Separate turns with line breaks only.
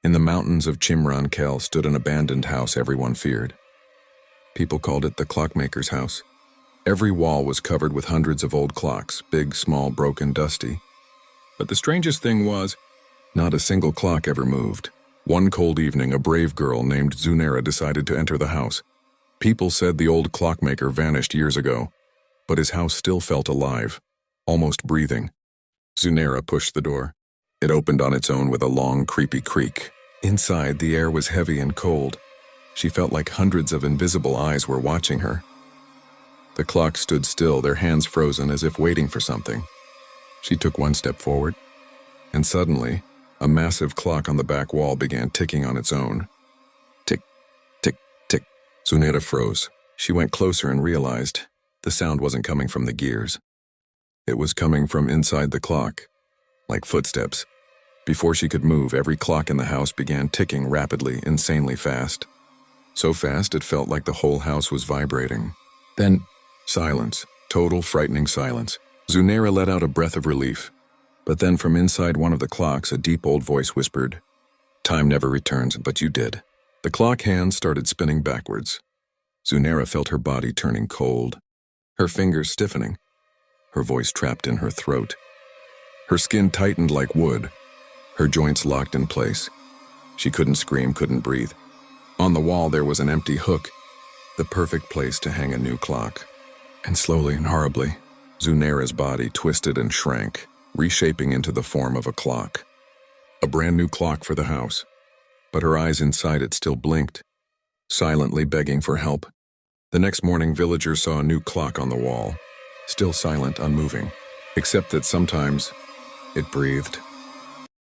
In the mountains of Chimran Kel stood an abandoned house everyone feared. People called it the clockmaker's house. Every wall was covered with hundreds of old clocks, big, small, broken, dusty. But the strangest thing was, not a single clock ever moved. One cold evening, a brave girl named Zunaira decided to enter the house. People said the old clockmaker vanished years ago, but his house still felt alive, almost breathing. Zunaira pushed the door. It opened on its own with a long, creepy creak. Inside, the air was heavy and cold. She felt like hundreds of invisible eyes were watching her. The clocks stood still, their hands frozen as if waiting for something. She took one step forward, and suddenly, a massive clock on the back wall began ticking on its own. Tick, tick, tick. Zunaira froze. She went closer and realized the sound wasn't coming from the gears. It was coming from inside the clock, like footsteps. Before she could move, every clock in the house began ticking rapidly, insanely fast. So fast it felt like the whole house was vibrating. Then, silence, total frightening silence. Zunaira let out a breath of relief. But then from inside one of the clocks, a deep old voice whispered, "Time never returns, but you did." The clock hands started spinning backwards. Zunaira felt her body turning cold, her fingers stiffening, her voice trapped in her throat. Her skin tightened like wood, her joints locked in place. She couldn't scream, couldn't breathe. On the wall there was an empty hook, the perfect place to hang a new clock. And slowly and horribly, Zunaira's body twisted and shrank, reshaping into the form of a clock. A brand new clock for the house, but her eyes inside it still blinked, silently begging for help. The next morning, villagers saw a new clock on the wall, still silent, unmoving, except that sometimes it breathed.